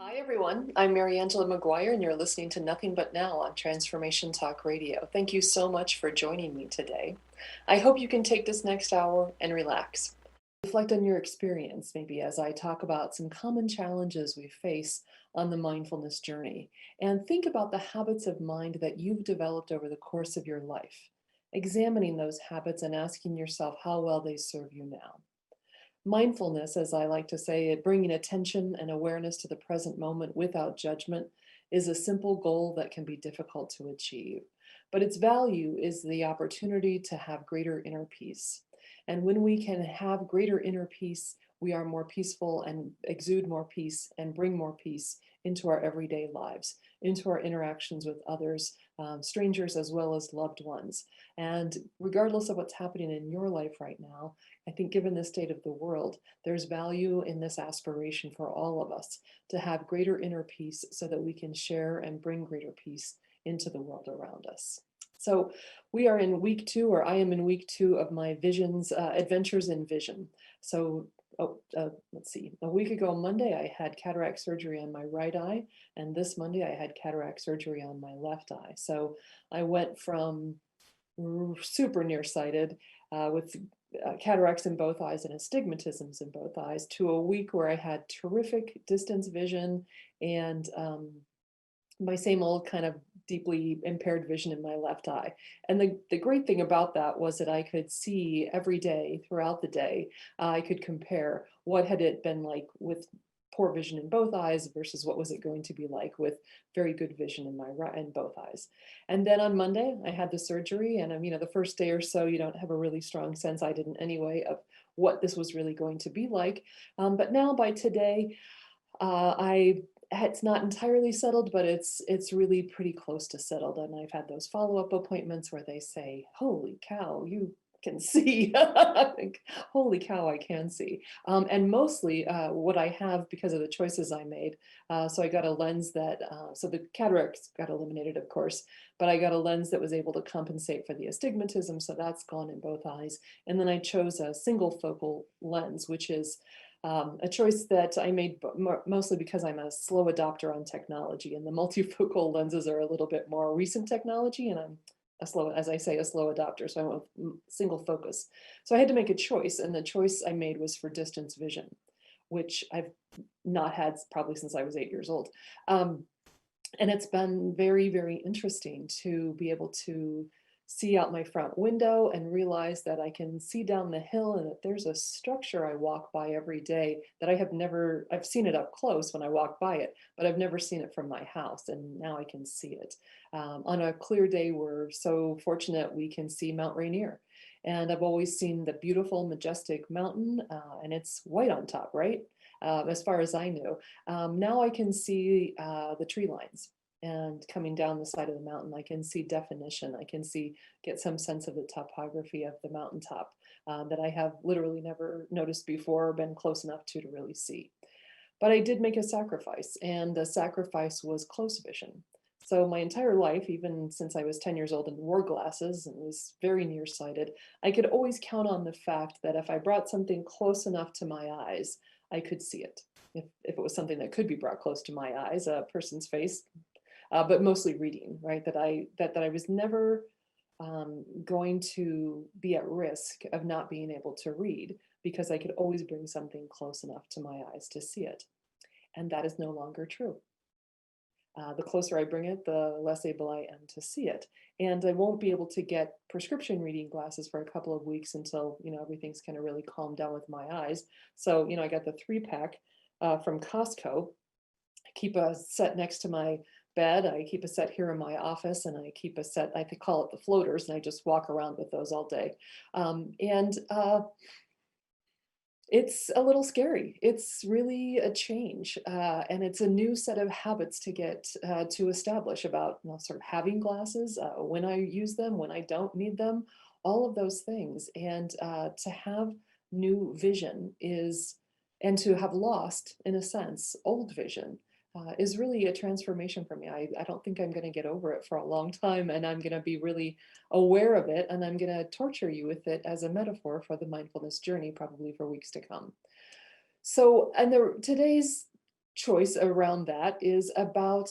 Hi, everyone. I'm Mariangela Maguire, and you're listening to Nothing But Now on Transformation Talk Radio. Thank you so much for joining me today. I hope you can take this next hour and relax. Reflect on your experience, maybe as I talk about some common challenges we face on the mindfulness journey, and think about the habits of mind that you've developed over the course of your life, examining those habits and asking yourself how well they serve you now. Mindfulness, as I like to say, bringing attention and awareness to the present moment without judgment, is a simple goal that can be difficult to achieve. But its value is the opportunity to have greater inner peace. And when we can have greater inner peace, we are more peaceful and exude more peace and bring more peace into our everyday lives, into our interactions with others, strangers as well as loved ones. And regardless of what's happening in your life right now, I think given the state of the world, there's value in this aspiration for all of us to have greater inner peace so that we can share and bring greater peace into the world around us. So we are in week 2, or I am in week 2 of my visions, adventures in vision. So let's see, a week ago Monday, I had cataract surgery on my right eye, and this Monday I had cataract surgery on my left eye. So I went from super nearsighted with cataracts in both eyes and astigmatisms in both eyes to a week where I had terrific distance vision and my same old kind of deeply impaired vision in my left eye. And the great thing about that was that I could see every day throughout the day. I could compare what had it been like with poor vision in both eyes versus what was it going to be like with very good vision in my right in both eyes. And then on Monday I had the surgery, and the first day or so you don't have a really strong sense, I didn't anyway, of what this was really going to be like. But now by today, it's not entirely settled, but it's really pretty close to settled. And I've had those follow-up appointments where they say, "Holy cow, you can see." Holy cow, I can see. And mostly what I have because of the choices I made. So I got a lens that, so the cataracts got eliminated, of course, but I got a lens that was able to compensate for the astigmatism. So that's gone in both eyes. And then I chose a single focal lens, which is a choice that I made mostly because I'm a slow adopter on technology, and the multifocal lenses are a little bit more recent technology, and I'm as I say, a slow adopter. So I went with single focus. So I had to make a choice, and the choice I made was for distance vision, which I've not had probably since I was 8 years old. And it's been very, very interesting to be able to see out my front window and realize that I can see down the hill and that there's a structure I walk by every day that I've seen it up close when I walk by it, but I've never seen it from my house. And now I can see it. On a clear day, we're so fortunate we can see Mount Rainier. And I've always seen the beautiful, majestic mountain, and it's white on top, right? As far as I knew. Now I can see the tree lines, and coming down the side of the mountain, I can see definition. I can get some sense of the topography of the mountaintop that I have literally never noticed before or been close enough to really see. But I did make a sacrifice, and the sacrifice was close vision. So my entire life, even since I was 10 years old and wore glasses and was very nearsighted, I could always count on the fact that if I brought something close enough to my eyes, I could see it. If it was something that could be brought close to my eyes, a person's face, but mostly reading, right? That I was never going to be at risk of not being able to read because I could always bring something close enough to my eyes to see it. And that is no longer true. The closer I bring it, the less able I am to see it. And I won't be able to get prescription reading glasses for a couple of weeks until, everything's kind of really calmed down with my eyes. So, I got the 3-pack from Costco. I keep a set next to my bed. I keep a set here in my office, and I keep a set, I call it the floaters, and I just walk around with those all day. And It's a little scary. It's really a change, and it's a new set of habits to get to establish about, sort of having glasses, when I use them, when I don't need them, all of those things. And to have new vision is, and to have lost, in a sense, old vision is really a transformation for me. I don't think I'm going to get over it for a long time, and I'm going to be really aware of it, and I'm going to torture you with it as a metaphor for the mindfulness journey, probably for weeks to come. So, and today's choice around that is about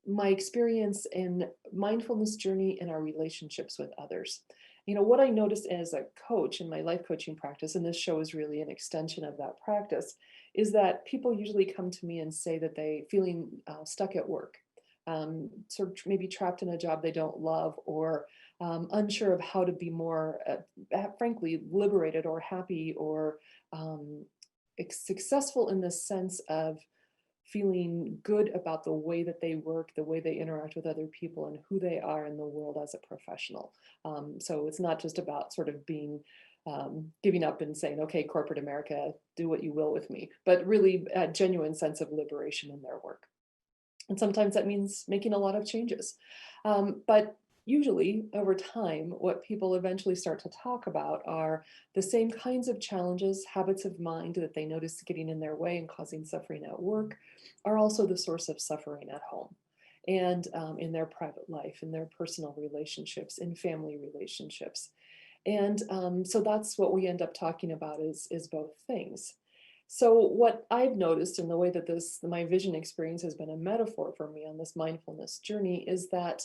my experience in mindfulness journey in our relationships with others. What I noticed as a coach in my life coaching practice, and this show is really an extension of that practice, is that people usually come to me and say that they feeling stuck at work, sort of maybe trapped in a job they don't love, or unsure of how to be more, frankly, liberated or happy or um, successful in the sense of feeling good about the way that they work, the way they interact with other people, and who they are in the world as a professional. So it's not just about sort of being giving up and saying, okay, corporate America, do what you will with me, but really a genuine sense of liberation in their work. And sometimes that means making a lot of changes. But usually over time, what people eventually start to talk about are the same kinds of challenges, habits of mind that they notice getting in their way and causing suffering at work are also the source of suffering at home and in their private life, in their personal relationships, in family relationships. And so that's what we end up talking about is both things. So what I've noticed in the way that my vision experience has been a metaphor for me on this mindfulness journey is that,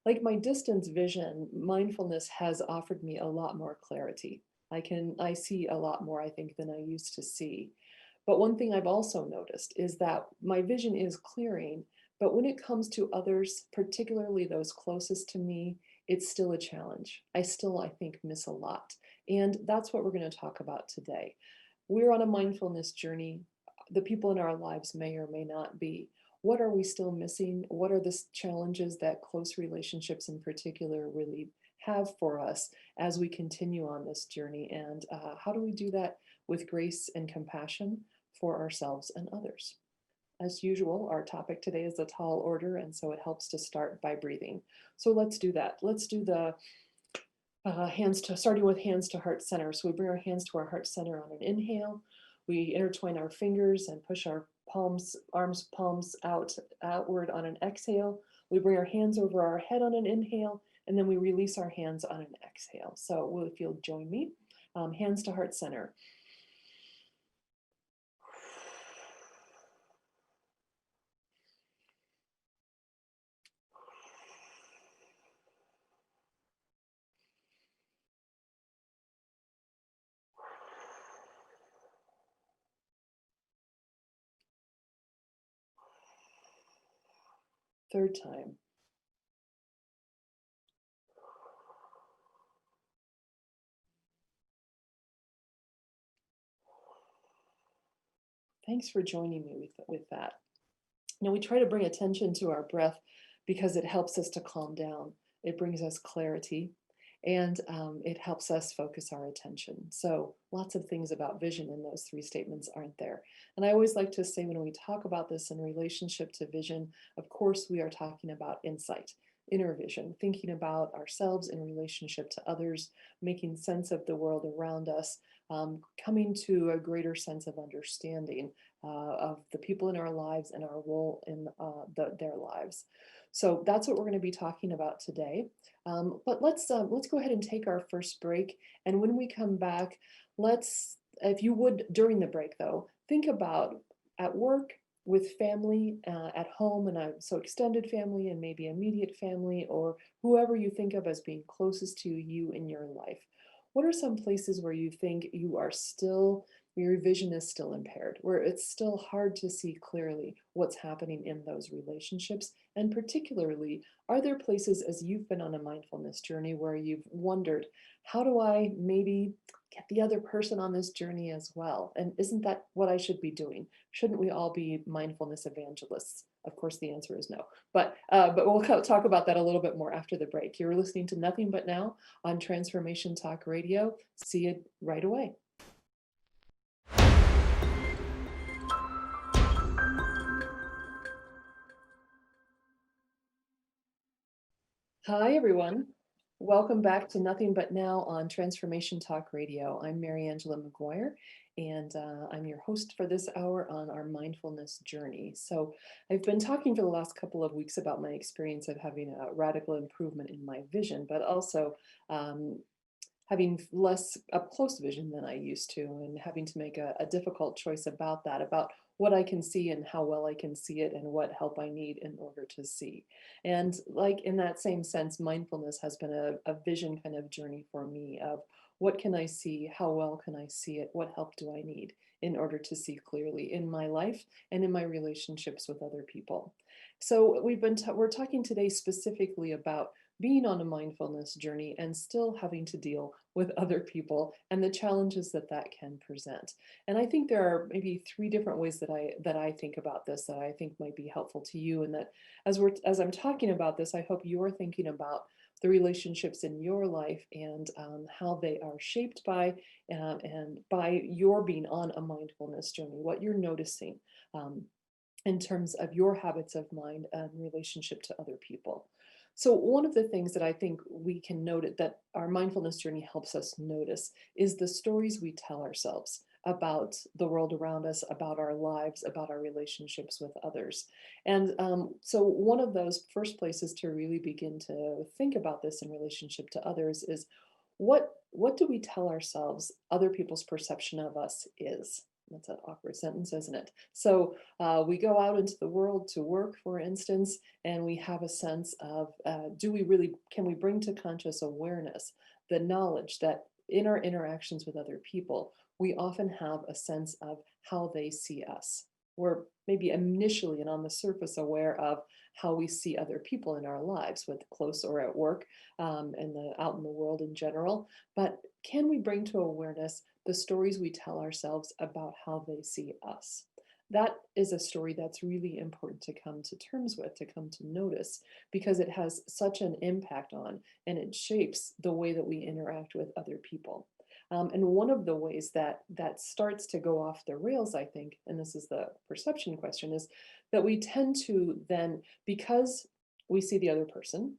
like my distance vision, mindfulness has offered me a lot more clarity. I see a lot more, I think, than I used to see. But one thing I've also noticed is that my vision is clearing, but when it comes to others, particularly those closest to me, it's still a challenge. I think, miss a lot. And that's what we're going to talk about today. We're on a mindfulness journey. The people in our lives may or may not be. What are we still missing? What are the challenges that close relationships in particular really have for us as we continue on this journey? And how do we do that with grace and compassion for ourselves and others? As usual, our topic today is a tall order, and so it helps to start by breathing. So let's do that. Let's do the starting with hands to heart center. So we bring our hands to our heart center on an inhale. We intertwine our fingers and push our palms outward on an exhale. We bring our hands over our head on an inhale, and then we release our hands on an exhale. So if you'll join me, hands to heart center. Third time. Thanks for joining me with that. Now we try to bring attention to our breath because it helps us to calm down. It brings us clarity, and it helps us focus our attention. So lots of things about vision in those three statements aren't there. And I always like to say when we talk about this in relationship to vision, of course, we are talking about insight, inner vision, thinking about ourselves in relationship to others, making sense of the world around us, coming to a greater sense of understanding of the people in our lives and our role in their lives. So that's what we're going to be talking about today. But let's go ahead and take our first break. And when we come back, if you would, during the break though, think about at work, with family, at home, and so extended family and maybe immediate family, or whoever you think of as being closest to you in your life. What are some places where you think your vision is still impaired, where it's still hard to see clearly what's happening in those relationships? And particularly, are there places as you've been on a mindfulness journey where you've wondered, how do I maybe get the other person on this journey as well? And isn't that what I should be doing? Shouldn't we all be mindfulness evangelists? Of course, the answer is no. But we'll talk about that a little bit more after the break. You're listening to Nothing But Now on Transformation Talk Radio. See you right away. Hi, everyone. Welcome back to Nothing But Now on Transformation Talk Radio. I'm Mariangela Maguire, and I'm your host for this hour on our mindfulness journey. So, I've been talking for the last couple of weeks about my experience of having a radical improvement in my vision, but also um, having less up close vision than I used to, and having to make a difficult choice about that, about what I can see and how well I can see it and what help I need in order to see. And like in that same sense, mindfulness has been a vision kind of journey for me of what can I see? How well can I see it? What help do I need in order to see clearly in my life and in my relationships with other people? So we're talking today specifically about being on a mindfulness journey and still having to deal with other people and the challenges that that can present. And I think there are maybe three different ways that I think about this that I think might be helpful to you, and that as I'm talking about this, I hope you're thinking about the relationships in your life and how they are shaped by and by your being on a mindfulness journey, what you're noticing um, in terms of your habits of mind and relationship to other people. So one of the things that I think we can note that our mindfulness journey helps us notice is the stories we tell ourselves about the world around us, about our lives, about our relationships with others. And so one of those first places to really begin to think about this in relationship to others is what do we tell ourselves other people's perception of us is? That's an awkward sentence, isn't it? So we go out into the world to work, for instance, and we have a sense of can we bring to conscious awareness the knowledge that in our interactions with other people, we often have a sense of how they see us. We're maybe initially and on the surface aware of how we see other people in our lives, with close or at work, and out in the world in general. But can we bring to awareness the stories we tell ourselves about how they see us? That is a story that's really important to come to terms with, to come to notice, because it has such an impact on and it shapes the way that we interact with other people. And one of the ways that that starts to go off the rails, I think, and this is the perception question, is that we tend to then, because we see the other person,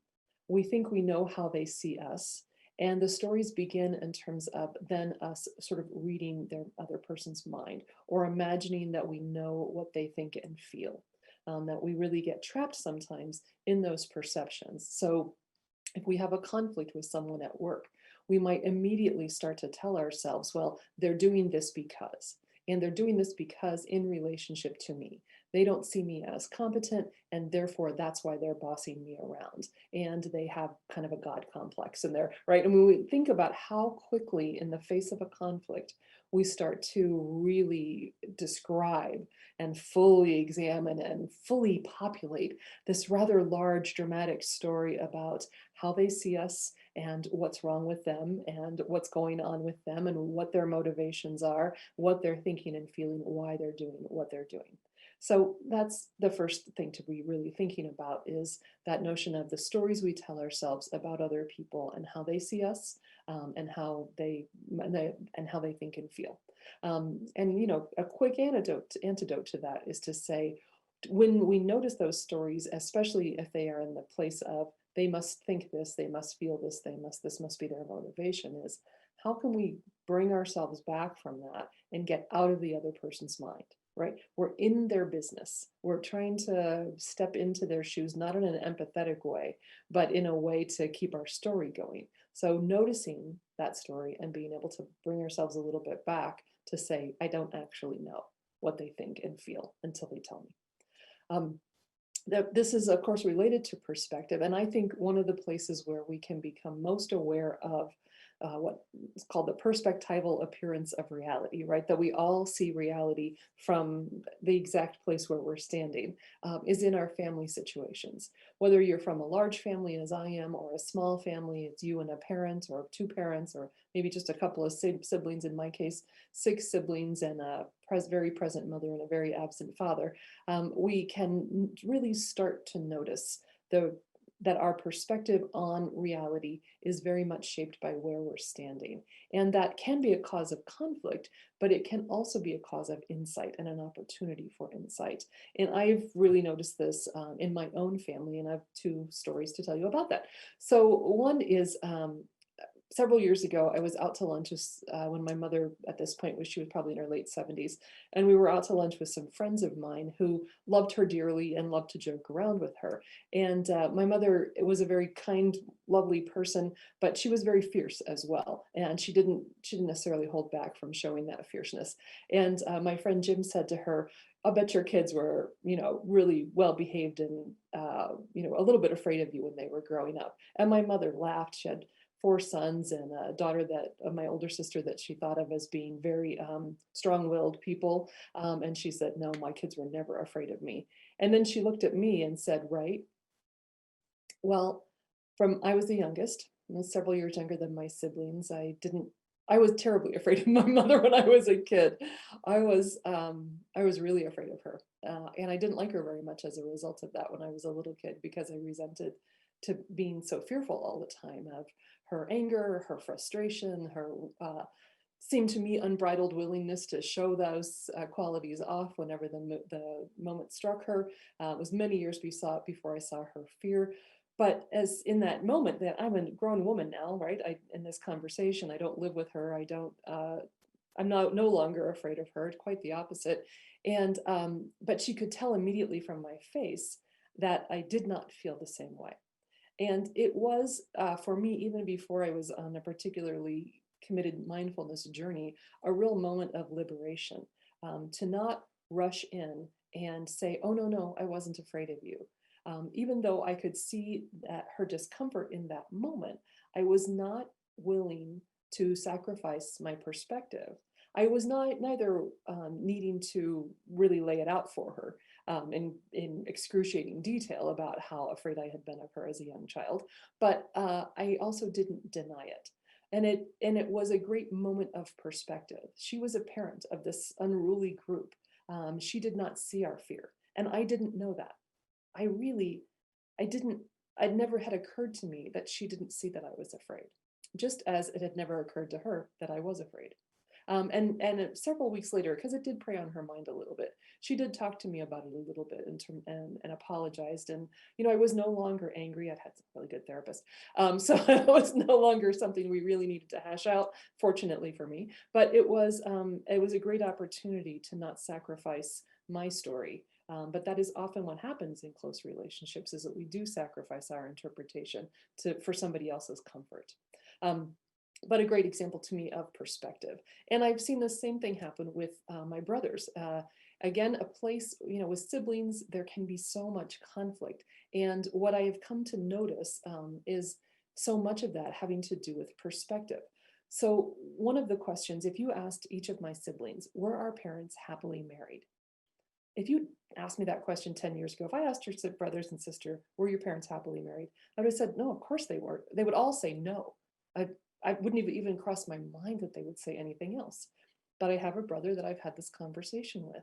we think we know how they see us, and the stories begin in terms of then us sort of reading their other person's mind or imagining that we know what they think and feel. That we really get trapped sometimes in those perceptions. So if we have a conflict with someone at work, we might immediately start to tell ourselves, well, they're doing this because, and they're doing this because in relationship to me. They don't see me as competent, and therefore that's why they're bossing me around. And they have kind of a God complex in there, right? And when we think about how quickly, in the face of a conflict, we start to really describe and fully examine and fully populate this rather large dramatic story about how they see us and what's wrong with them and what's going on with them and what their motivations are, what they're thinking and feeling, why they're doing what they're doing. So that's the first thing to be really thinking about, is that notion of the stories we tell ourselves about other people and how they see us, and how they think and feel. And a quick antidote to that is to say, when we notice those stories, especially if they are in the place of they must think this, they must feel this, this must be their motivation, is how can we bring ourselves back from that and get out of the other person's mind, right? We're in their business. We're trying to step into their shoes, not in an empathetic way, but in a way to keep our story going. So noticing that story and being able to bring ourselves a little bit back to say, I don't actually know what they think and feel until they tell me. Um, this is, of course, related to perspective. And I think one of the places where we can become most aware of what is called the perspectival appearance of reality, right? That we all see reality from the exact place where we're standing, is in our family situations. Whether you're from a large family, as I am, or a small family, it's you and a parent or two parents, or maybe just a couple of siblings, in my case, six siblings and a very present mother and a very absent father. We can really start to notice the that our perspective on reality is very much shaped by where we're standing. And that can be a cause of conflict, but it can also be a cause of insight and an opportunity for insight. And I've really noticed this in my own family, and I have two stories to tell you about that. So one is several years ago, I was out to lunch when my mother, at this point, she was probably in her late 70s. And we were out to lunch with some friends of mine who loved her dearly and loved to joke around with her. And my mother was a very kind, lovely person, but she was very fierce as well. And she didn't necessarily hold back from showing that fierceness. And my friend Jim said to her, "I'll bet your kids were, really well behaved and, a little bit afraid of you when they were growing up." And my mother laughed. She had 4 sons and a daughter of my older sister that she thought of as being very strong-willed people. And she said, "No, my kids were never afraid of me." And then she looked at me and said, "Right, well, I was the youngest, I was several years younger than my siblings. I was terribly afraid of my mother when I was a kid. I was really afraid of her. And I didn't like her very much as a result of that when I was a little kid because I resented to being so fearful all the time of her anger, her frustration, her seemed to me unbridled willingness to show those qualities off whenever the moment struck her. It was many years before I saw her fear. But as in that moment, that I'm a grown woman now, right? In this conversation, I don't live with her. I don't. I'm no longer afraid of her. Quite the opposite. And but she could tell immediately from my face that I did not feel the same way. And it was for me, even before I was on a particularly committed mindfulness journey, a real moment of liberation to not rush in and say, "Oh, no, no, I wasn't afraid of you." Even though I could see that her discomfort in that moment, I was not willing to sacrifice my perspective. I was neither needing to really lay it out for her in excruciating detail about how afraid I had been of her as a young child, but I also didn't deny it. And it was a great moment of perspective. She was a parent of this unruly group. She did not see our fear, and I didn't know that. I really, I didn't, it never had occurred to me that she didn't see that I was afraid, just as it had never occurred to her that I was afraid. And several weeks later, because it did prey on her mind a little bit, she did talk to me about it a little bit and apologized. And, I was no longer angry. I've had some really good therapists. So it was no longer something we really needed to hash out, fortunately for me. But it was a great opportunity to not sacrifice my story. But that is often what happens in close relationships, is that we do sacrifice our interpretation for somebody else's comfort. But a great example to me of perspective. And I've seen the same thing happen with my brothers. Again, a place, with siblings, there can be so much conflict. And what I have come to notice is so much of that having to do with perspective. So one of the questions, if you asked each of my siblings, were our parents happily married? If you asked me that question 10 years ago, if I asked your brothers and sister, were your parents happily married? I would have said, no, of course they weren't. They would all say no. I wouldn't have even crossed my mind that they would say anything else. But I have a brother that I've had this conversation with.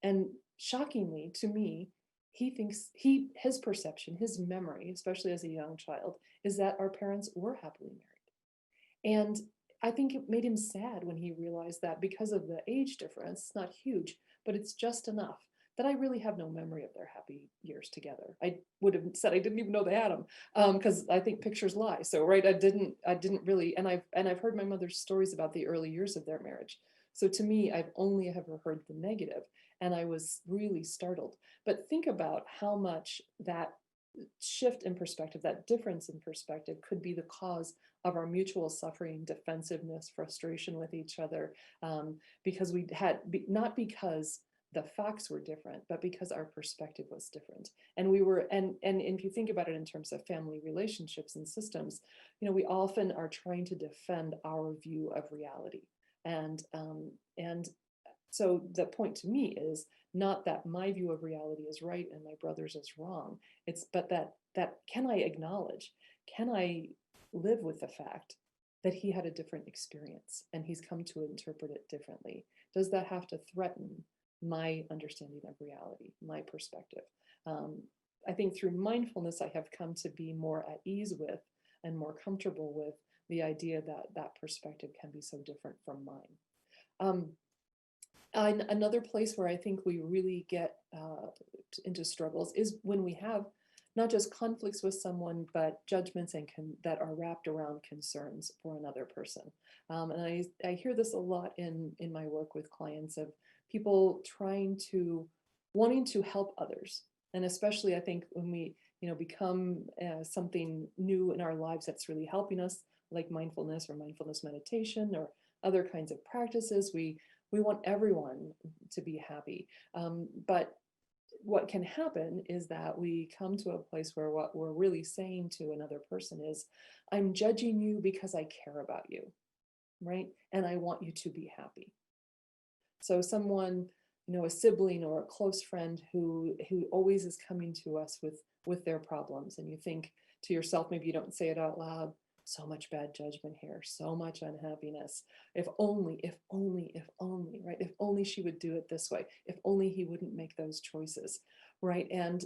And shockingly to me, he thinks his perception, his memory, especially as a young child, is that our parents were happily married. And I think it made him sad when he realized that because of the age difference, it's not huge, but it's just enough that I really have no memory of their happy years together. I would have said I didn't even know they had them, because I think pictures lie. So right, I didn't really, and I've heard my mother's stories about the early years of their marriage. So to me, I've only ever heard the negative, and I was really startled. But think about how much that shift in perspective, that difference in perspective, could be the cause of our mutual suffering, defensiveness, frustration with each other, because we had, not because the facts were different, but because our perspective was different. And we were, and if you think about it in terms of family relationships and systems, we often are trying to defend our view of reality. And so the point to me is not that my view of reality is right and my brother's is wrong. But that can I acknowledge? Can I live with the fact that he had a different experience and he's come to interpret it differently? Does that have to threaten my understanding of reality, my perspective? I think through mindfulness, I have come to be more at ease with and more comfortable with the idea that that perspective can be so different from mine. Another place where I think we really get into struggles is when we have not just conflicts with someone, but judgments that are wrapped around concerns for another person. And I hear this a lot in my work with clients of people wanting to help others. And especially I think when we become something new in our lives that's really helping us, like mindfulness or mindfulness meditation or other kinds of practices, we want everyone to be happy. But what can happen is that we come to a place where what we're really saying to another person is, I'm judging you because I care about you, right? And I want you to be happy. So someone, a sibling or a close friend who always is coming to us with their problems, and you think to yourself, maybe you don't say it out loud, so much bad judgment here, so much unhappiness. If only, right? If only she would do it this way. If only he wouldn't make those choices, right? And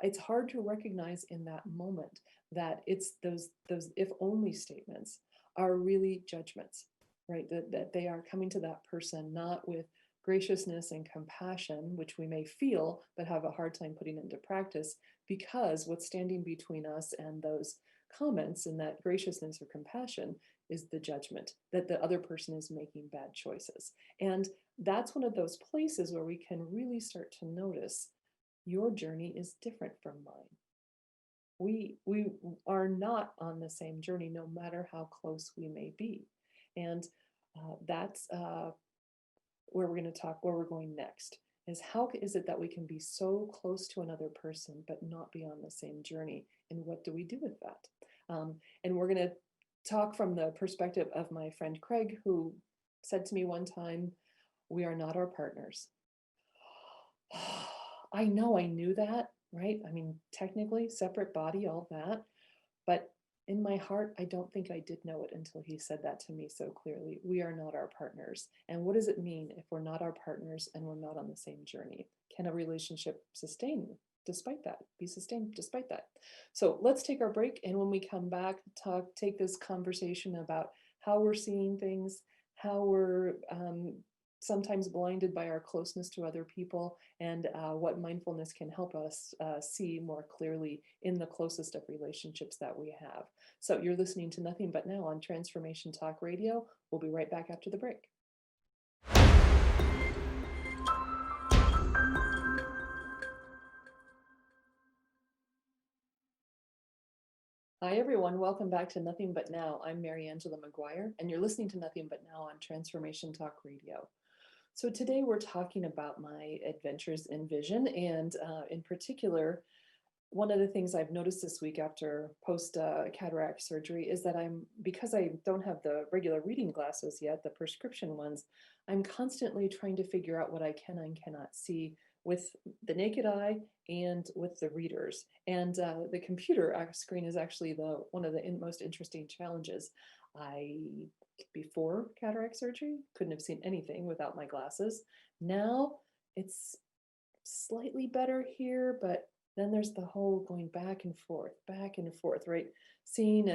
it's hard to recognize in that moment that it's those if only statements are really judgments, right? That they are coming to that person not with graciousness and compassion, which we may feel but have a hard time putting into practice, because what's standing between us and those comments and that graciousness or compassion is the judgment that the other person is making bad choices. And that's one of those places where we can really start to notice your journey is different from mine. We are not on the same journey, no matter how close we may be. And that's where we're going to talk, where we're going next, is how is it that we can be so close to another person but not be on the same journey, and what do we do with that? And we're going to talk from the perspective of my friend Craig, who said to me one time, we are not our partners. I know I knew that, right? I mean, technically separate body, all that, but in my heart, I don't think I did know it until he said that to me so clearly. We are not our partners. And what does it mean if we're not our partners and we're not on the same journey? Can a relationship sustain despite that, be sustained despite that? So let's take our break. And when we come back, take this conversation about how we're seeing things, how we're sometimes blinded by our closeness to other people, and what mindfulness can help us see more clearly in the closest of relationships that we have. So you're listening to Nothing But Now on Transformation Talk Radio. We'll be right back after the break. Hi, everyone. Welcome back to Nothing But Now. I'm Mariangela Maguire, and you're listening to Nothing But Now on Transformation Talk Radio. So today we're talking about my adventures in vision, and in particular, one of the things I've noticed this week after post-cataract surgery is that because I don't have the regular reading glasses yet, the prescription ones, I'm constantly trying to figure out what I can and cannot see with the naked eye and with the readers. And the computer screen is actually one of the most interesting challenges. Before cataract surgery, couldn't have seen anything without my glasses. Now it's slightly better here, but then there's the whole going back and forth, right? Seeing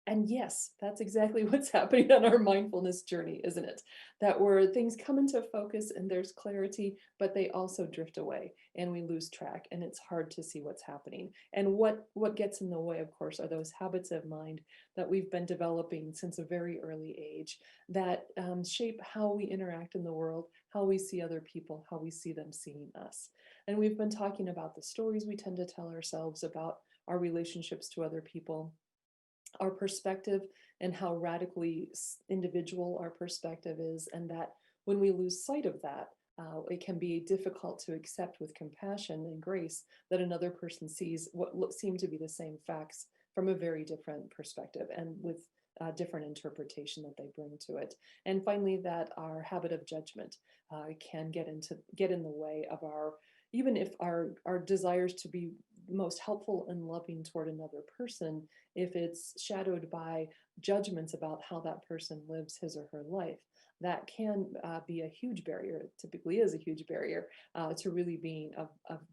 and yes, that's exactly what's happening on our mindfulness journey, isn't it? That where things come into focus and there's clarity, but they also drift away and we lose track, and it's hard to see what's happening. And what gets in the way, of course, are those habits of mind that we've been developing since a very early age that shape how we interact in the world, how we see other people, how we see them seeing us. And we've been talking about the stories we tend to tell ourselves about our relationships to other people, our perspective, and how radically individual our perspective is, and that when we lose sight of that, it can be difficult to accept with compassion and grace that another person sees what seem to be the same facts from a very different perspective and with a different interpretation that they bring to it. And finally, that our habit of judgment can get in the way of even if our desires to be most helpful and loving toward another person, if it's shadowed by judgments about how that person lives his or her life, that can be a huge barrier, it typically is a huge barrier to really being of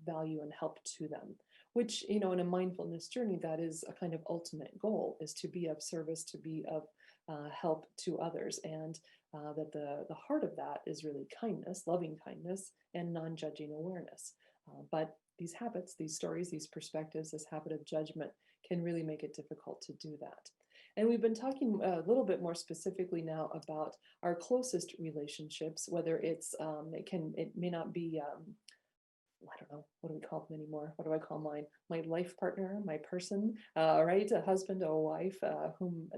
value and help to them. Which, in a mindfulness journey, that is a kind of ultimate goal, is to be of service, to be of help to others. And that the heart of that is really kindness, loving kindness, and non-judging awareness. But these habits, these stories, these perspectives, this habit of judgment can really make it difficult to do that. And we've been talking a little bit more specifically now about our closest relationships, whether it may not be, I don't know, what do we call them anymore? What do I call mine? My life partner, my person, right? A husband, a wife, whom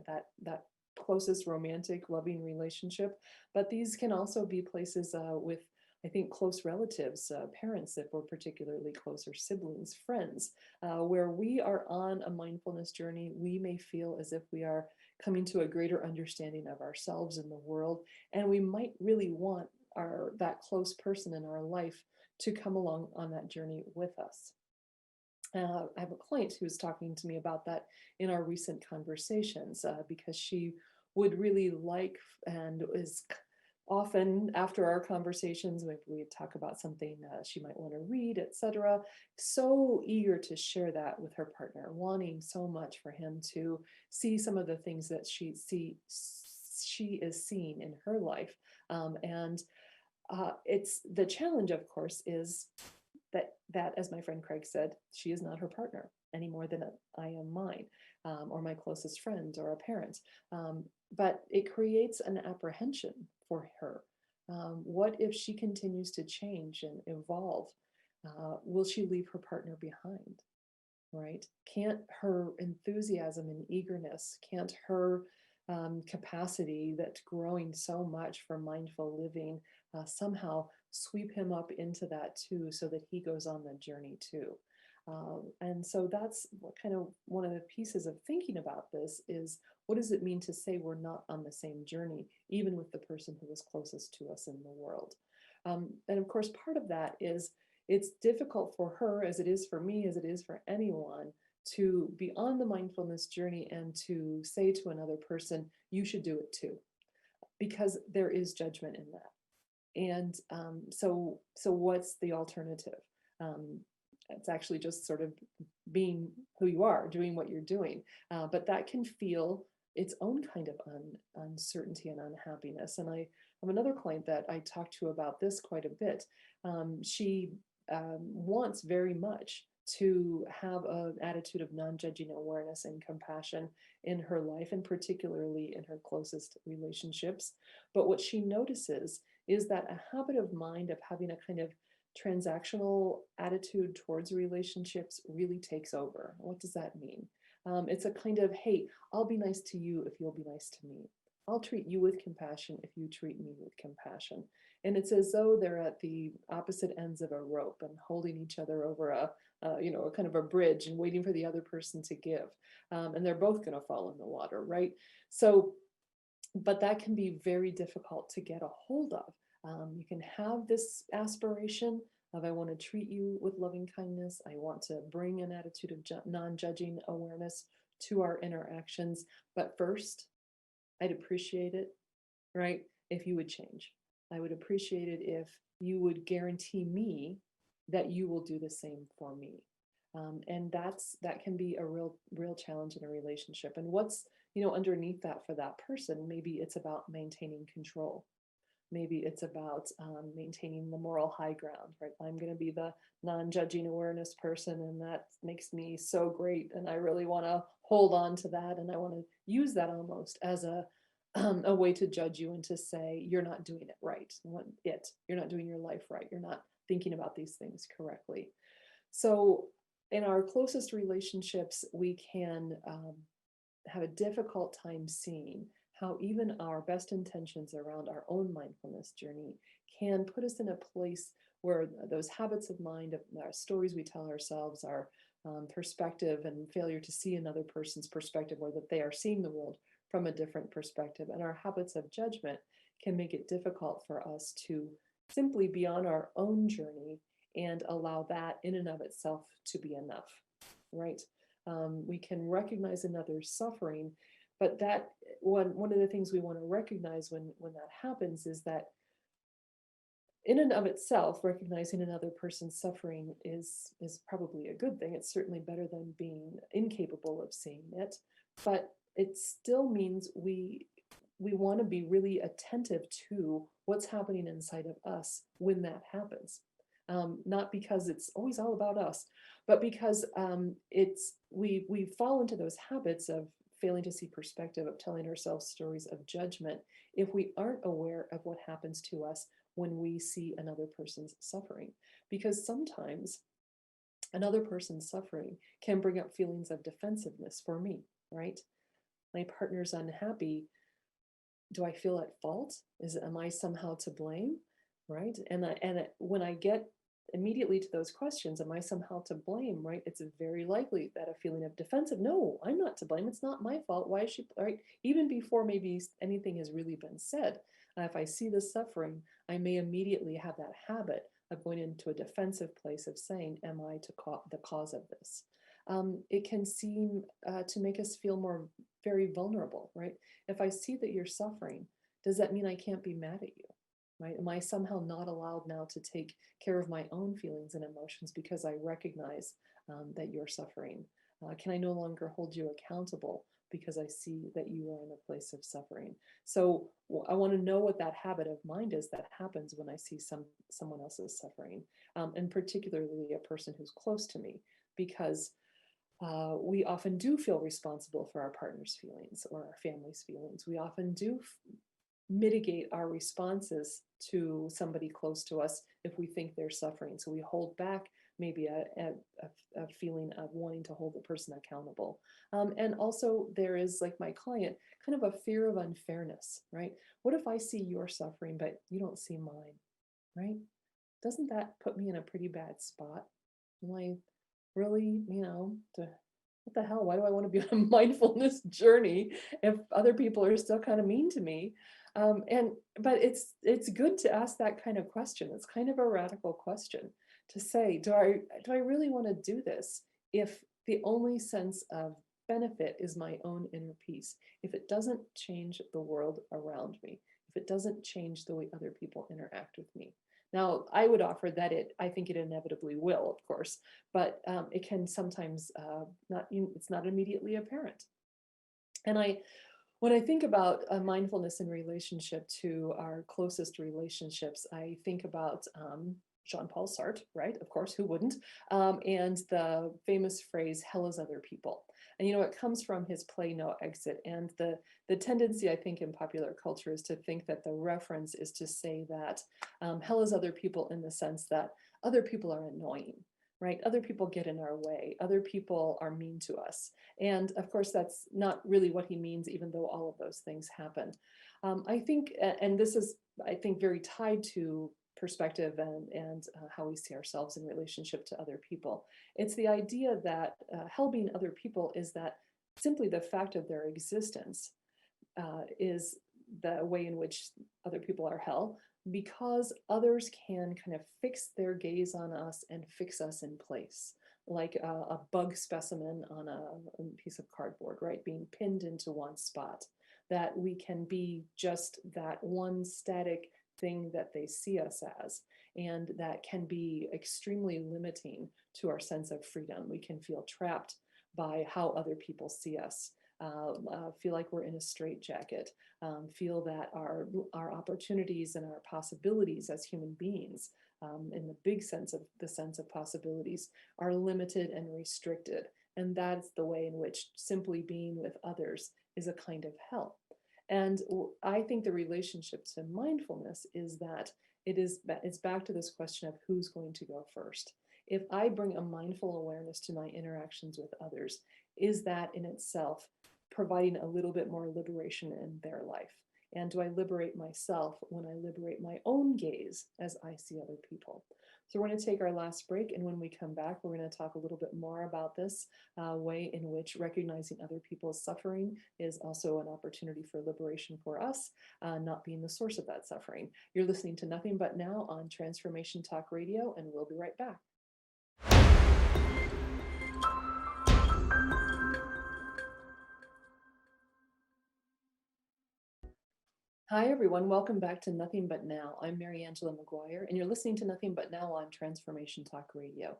that closest romantic, loving relationship. But these can also be places with, I think, close relatives, parents if we're particularly close, or siblings, friends, where we are on a mindfulness journey. We may feel as if we are coming to a greater understanding of ourselves and the world, and we might really want that close person in our life to come along on that journey with us. I have a client who's talking to me about that in our recent conversations because she would really like, and is often after our conversations, we talk about something she might want to read, etc., so eager to share that with her partner, wanting so much for him to see some of the things that she is seeing in her life. And it's the challenge, of course, is that, as my friend Craig said, she is not her partner any more than I am mine, or my closest friend or a parent. But it creates an apprehension for her. What if she continues to change and evolve? Will she leave her partner behind? Right? Can't her enthusiasm and eagerness, can't her capacity that's growing so much for mindful living somehow sweep him up into that too, so that he goes on the journey too? And so that's kind of one of the pieces of thinking about this is, what does it mean to say we're not on the same journey, even with the person who is closest to us in the world? And of course, part of that is it's difficult for her, as it is for me, as it is for anyone, to be on the mindfulness journey and to say to another person, you should do it too, because there is judgment in that. And so what's the alternative? It's actually just sort of being who you are, doing what you're doing. But that can feel its own kind of uncertainty and unhappiness. And I have another client that I talked to about this quite a bit. She wants very much to have an attitude of non-judging awareness and compassion in her life, and particularly in her closest relationships. But what she notices is that a habit of mind of having a kind of transactional attitude towards relationships really takes over. What does that mean? It's a kind of, hey, I'll be nice to you if you'll be nice to me. I'll treat you with compassion if you treat me with compassion. And it's as though they're at the opposite ends of a rope and holding each other over a kind of a bridge and waiting for the other person to give. And they're both going to fall in the water, right? So, but that can be very difficult to get a hold of. You can have this aspiration of, I want to treat you with loving kindness. I want to bring an attitude of non-judging awareness to our interactions. But first, I'd appreciate it, right, if you would change. I would appreciate it if you would guarantee me that you will do the same for me. And that can be a real challenge in a relationship. And what's underneath that for that person? Maybe it's about maintaining control. Maybe it's about maintaining the moral high ground, right? I'm going to be the non-judging awareness person, and that makes me so great, and I really want to hold on to that, and I want to use that almost as a way to judge you and to say, you're not doing it right. You're not doing your life right. You're not thinking about these things correctly. So in our closest relationships, we can have a difficult time seeing how even our best intentions around our own mindfulness journey can put us in a place where those habits of mind, our stories we tell ourselves, our perspective and failure to see another person's perspective, or that they are seeing the world from a different perspective, and our habits of judgment can make it difficult for us to simply be on our own journey and allow that in and of itself to be enough, right? We can recognize another's suffering, But that one of the things we want to recognize when that happens is that in and of itself, recognizing another person's suffering is probably a good thing. It's certainly better than being incapable of seeing it, but it still means we want to be really attentive to what's happening inside of us when that happens. Not because it's always all about us, but because we fall into those habits of failing to see perspective, of telling ourselves stories of judgment, if we aren't aware of what happens to us when we see another person's suffering. Because sometimes another person's suffering can bring up feelings of defensiveness for me, right? My partner's unhappy. Do I feel at fault? Am I somehow to blame? Right? When I get immediately to those questions, am I somehow to blame? Right? It's very likely that a feeling of defensive, no, I'm not to blame. It's not my fault. Why is she, right? Even before maybe anything has really been said, if I see the suffering, I may immediately have that habit of going into a defensive place of saying, am I the cause of this? It can seem to make us feel more very vulnerable, right? If I see that you're suffering, does that mean I can't be mad at you? Right? Am I somehow not allowed now to take care of my own feelings and emotions because I recognize that you're suffering? Can I no longer hold you accountable because I see that you are in a place of suffering? So I want to know what that habit of mind is that happens when I see someone else's suffering, and particularly a person who's close to me, because we often do feel responsible for our partner's feelings or our family's feelings. We often do mitigate our responses to somebody close to us if we think they're suffering. So we hold back maybe a feeling of wanting to hold the person accountable. And also there is, like my client, kind of a fear of unfairness, right? What if I see your suffering, but you don't see mine, right? Doesn't that put me in a pretty bad spot? Am I really, what the hell? Why do I want to be on a mindfulness journey if other people are still kind of mean to me? But it's good to ask that kind of question. It's kind of a radical question to say, do I really want to do this if the only sense of benefit is my own inner peace? If it doesn't change the world around me, if it doesn't change the way other people interact with me. Now, I would offer that I think it inevitably will, of course, but it can sometimes it's not immediately apparent. And when I think about mindfulness in relationship to our closest relationships, I think about Jean-Paul Sartre, right? Of course, who wouldn't? And the famous phrase, hell is other people. And it comes from his play No Exit. And the tendency, I think, in popular culture is to think that the reference is to say that hell is other people in the sense that other people are annoying, right? Other people get in our way. Other people are mean to us. And of course, that's not really what he means, even though all of those things happen. I think, and this is, I think, very tied to perspective and how we see ourselves in relationship to other people. It's the idea that hell being other people is that simply the fact of their existence is the way in which other people are hell, because others can kind of fix their gaze on us and fix us in place, like a bug specimen on a piece of cardboard, right? Being pinned into one spot, that we can be just that one static thing that they see us as. And that can be extremely limiting to our sense of freedom. We can feel trapped by how other people see us. Feel like we're in a straitjacket, feel that our opportunities and our possibilities as human beings, in the big sense of possibilities, are limited and restricted. And that's the way in which simply being with others is a kind of hell. And I think the relationship to mindfulness is that it's back to this question of who's going to go first. If I bring a mindful awareness to my interactions with others, is that in itself providing a little bit more liberation in their life? And do I liberate myself when I liberate my own gaze as I see other people? So we're going to take our last break, and when we come back, we're going to talk a little bit more about this way in which recognizing other people's suffering is also an opportunity for liberation for us, not being the source of that suffering. You're listening to Nothing But Now on Transformation Talk Radio, and we'll be right back. Hi, everyone. Welcome back to Nothing But Now. I'm Mariangela Maguire, and you're listening to Nothing But Now on Transformation Talk Radio.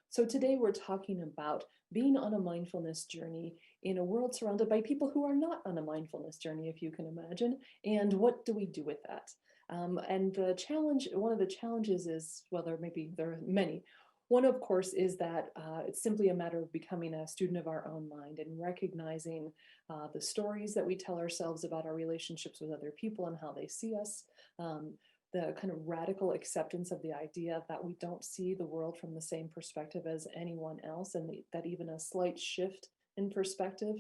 So today we're talking about being on a mindfulness journey in a world surrounded by people who are not on a mindfulness journey, if you can imagine, and what do we do with that? And the challenge, one of the challenges is, well, there are many. One, of course, is that it's simply a matter of becoming a student of our own mind and recognizing the stories that we tell ourselves about our relationships with other people and how they see us, the kind of radical acceptance of the idea that we don't see the world from the same perspective as anyone else, and that even a slight shift in perspective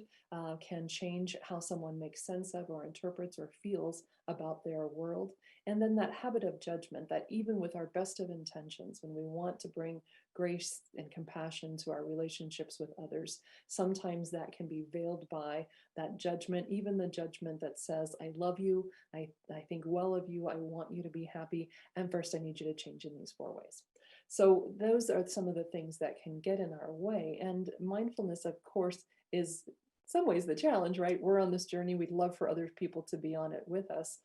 can change how someone makes sense of or interprets or feels about their world. And then that habit of judgment that even with our best of intentions, when we want to bring grace and compassion to our relationships with others, sometimes that can be veiled by that judgment, even the judgment that says, I love you, I think well of you, I want you to be happy, and first I need you to change in these 4 ways. So those are some of the things that can get in our way. And mindfulness, of course, is some ways the challenge, right? We're on this journey. We'd love for other people to be on it with us,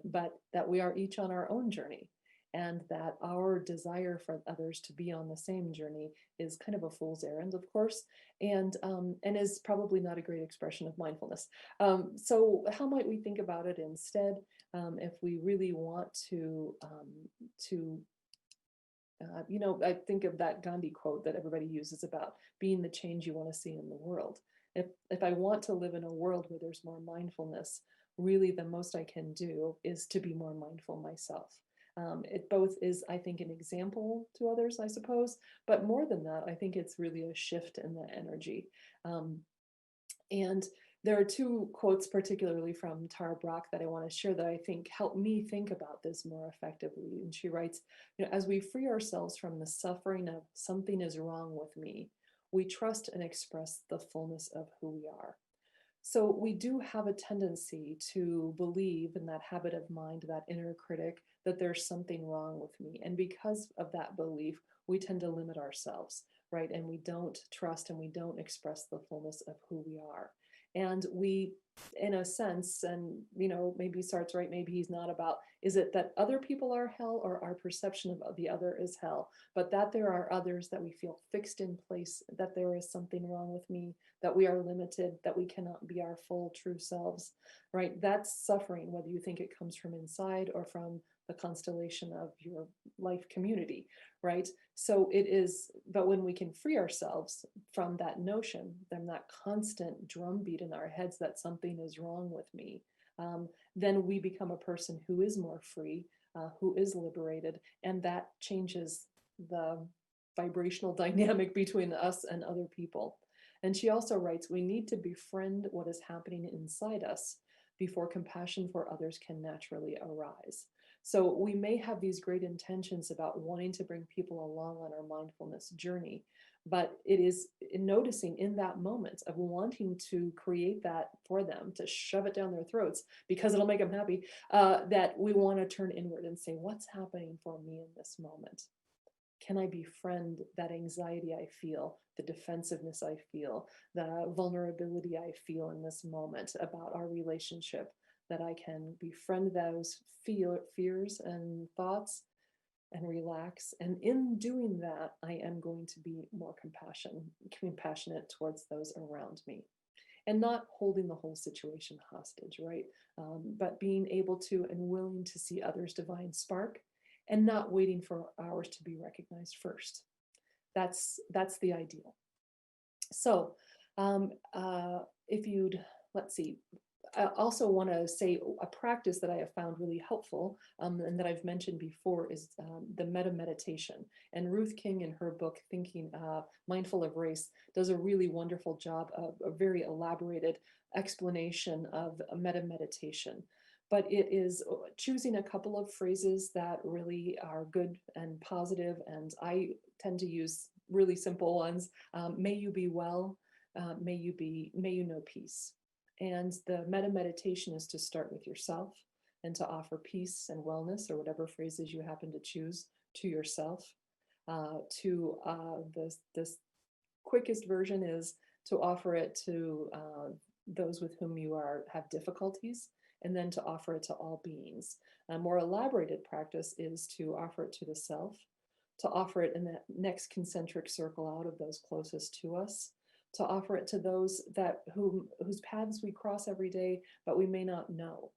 but that we are each on our own journey, and that our desire for others to be on the same journey is kind of a fool's errand, of course, and is probably not a great expression of mindfulness. So how might we think about it instead, if we really want to I think of that Gandhi quote that everybody uses about being the change you want to see in the world. If I want to live in a world where there's more mindfulness, really the most I can do is to be more mindful myself. It both is, I think, an example to others, I suppose, but more than that, I think it's really a shift in the energy. Um, and there are two quotes, particularly from Tara Brach, that I want to share that I think help me think about this more effectively. And she writes, as we free ourselves from the suffering of something is wrong with me, we trust and express the fullness of who we are. So we do have a tendency to believe in that habit of mind, that inner critic, that there's something wrong with me. And because of that belief, we tend to limit ourselves, right? And we don't trust and we don't express the fullness of who we are. And we, in a sense, and maybe Sartre's right, maybe he's not, about, is it that other people are hell or our perception of the other is hell, but that there are others, that we feel fixed in place, that there is something wrong with me, that we are limited, that we cannot be our full true selves, right? That's suffering, whether you think it comes from inside or from the constellation of your life community, right? So it is, but when we can free ourselves from that notion, then that constant drumbeat in our heads that something is wrong with me, then we become a person who is more free, who is liberated, and that changes the vibrational dynamic between us and other people. And she also writes, we need to befriend what is happening inside us before compassion for others can naturally arise. So we may have these great intentions about wanting to bring people along on our mindfulness journey, but it is in noticing in that moment of wanting to create that for them, to shove it down their throats because it'll make them happy, that we want to turn inward and say, what's happening for me in this moment? Can I befriend that anxiety I feel, the defensiveness I feel, the vulnerability I feel in this moment about our relationship? That I can befriend those fears and thoughts and relax. And in doing that, I am going to be more compassionate towards those around me. And not holding the whole situation hostage, right? But being able to and willing to see others' divine spark and not waiting for ours to be recognized first. That's the ideal. So if you'd, let's see, I also want to say a practice that I have found really helpful, and that I've mentioned before, is the metta meditation. And Ruth King, in her book, Thinking Mindful of Race, does a really wonderful job of a very elaborated explanation of a metta meditation. But it is choosing a couple of phrases that really are good and positive, and I tend to use really simple ones. May you be well, may you know peace. And the metta meditation is to start with yourself and to offer peace and wellness, or whatever phrases you happen to choose, to yourself. This quickest version is to offer it to those with whom you have difficulties, and then to offer it to all beings. A more elaborated practice is to offer it to the self, to offer it in that next concentric circle out of those closest to us, to offer it to those whose paths we cross every day, but we may not know.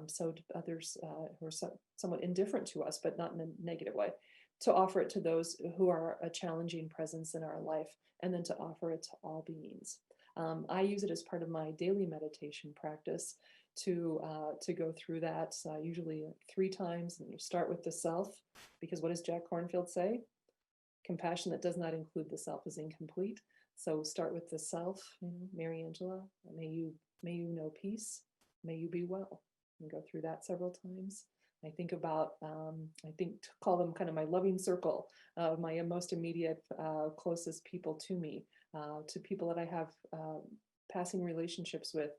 So to others who are somewhat indifferent to us, but not in a negative way, to offer it to those who are a challenging presence in our life, and then to offer it to all beings. I use it as part of my daily meditation practice to go through that, usually 3 times. And you start with the self, because what does Jack Kornfield say? Compassion that does not include the self is incomplete. So start with the self, Mariangela, may you know peace, may you be well, and go through that several times. I think about, call them kind of my loving circle of my most immediate, closest people to me, to people that I have passing relationships with,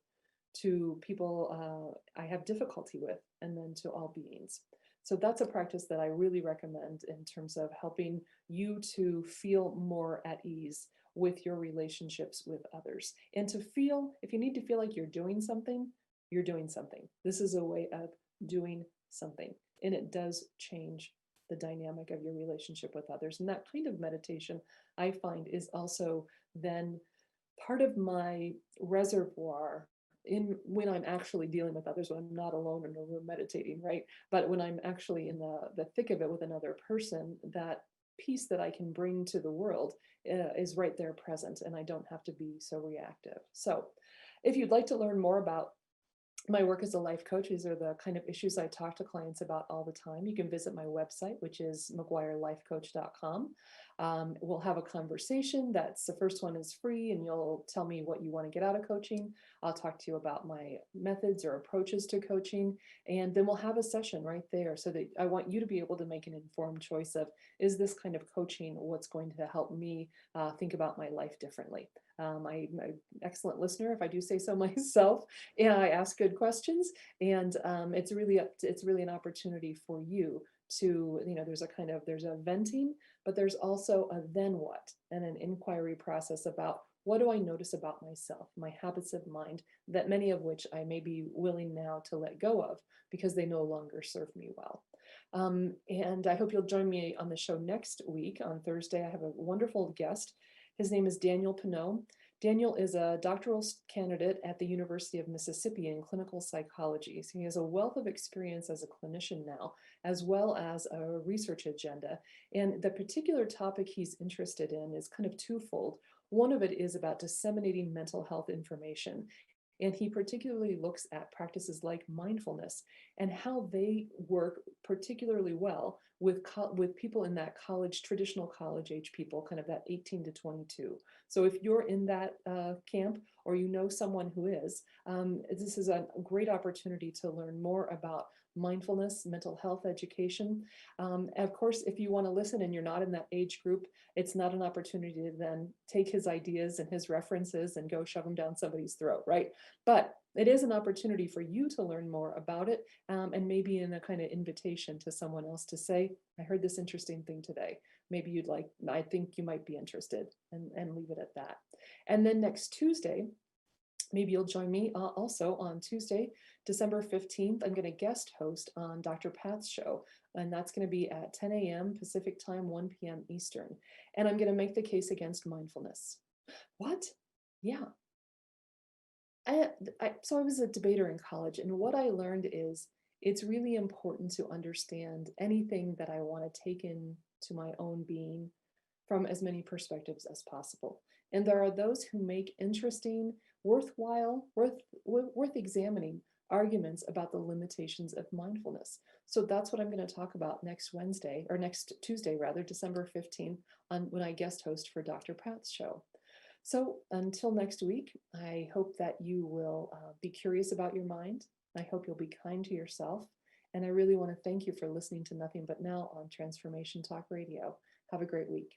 to people I have difficulty with, and then to all beings. So that's a practice that I really recommend in terms of helping you to feel more at ease with your relationships with others. And to feel, if you need to feel like you're doing something, you're doing something. This is a way of doing something, and it does change the dynamic of your relationship with others. And that kind of meditation, I find, is also then part of my reservoir in when I'm actually dealing with others, when I'm not alone in a room meditating, right? But when I'm actually in the thick of it with another person, that peace that I can bring to the world is right there present, and I don't have to be so reactive. So if you'd like to learn more about my work as a life coach, these are the kind of issues I talk to clients about all the time. You can visit my website, which is maguirelifecoach.com. We'll have a conversation. That's the first one is free, and you'll tell me what you want to get out of coaching. I'll talk to you about my methods or approaches to coaching, and then we'll have a session right there, so that I want you to be able to make an informed choice of, is this kind of coaching what's going to help me think about my life differently? I'm an excellent listener, if I do say so myself, and I ask good questions, and it's really an opportunity for you to, there's a venting, but there's also a then what, and an inquiry process about, what do I notice about myself, my habits of mind, that many of which I may be willing now to let go of because they no longer serve me well. And I hope you'll join me on the show next week. On Thursday, I have a wonderful guest. His name is Daniel Pinot. Daniel is a doctoral candidate at the University of Mississippi in clinical psychology. So he has a wealth of experience as a clinician now, as well as a research agenda. And the particular topic he's interested in is kind of twofold. One of it is about disseminating mental health information. And he particularly looks at practices like mindfulness and how they work particularly well with people in that traditional college age people, kind of that 18 to 22. So if you're in that camp, or you know someone who is, this is a great opportunity to learn more about mindfulness, mental health education. Of course, if you want to listen and you're not in that age group, it's not an opportunity to then take his ideas and his references and go shove them down somebody's throat, right? But it is an opportunity for you to learn more about it, and maybe in a kind of invitation to someone else to say, I heard this interesting thing today. Maybe I think you might be interested, and leave it at that. And then next Tuesday, maybe you'll join me also on Tuesday, December 15th. I'm going to guest host on Dr. Pat's show, and that's going to be at 10 a.m. Pacific time, 1 p.m. Eastern. And I'm going to make the case against mindfulness. What? Yeah. So I was a debater in college, and what I learned is it's really important to understand anything that I want to take into my own being from as many perspectives as possible. And there are those who make interesting, worthwhile, worth examining arguments about the limitations of mindfulness. So that's what I'm going to talk about next Tuesday, December 15th, when I guest host for Dr. Pat's show. So until next week, I hope that you will be curious about your mind. I hope you'll be kind to yourself. And I really want to thank you for listening to Nothing But Now on Transformation Talk Radio. Have a great week.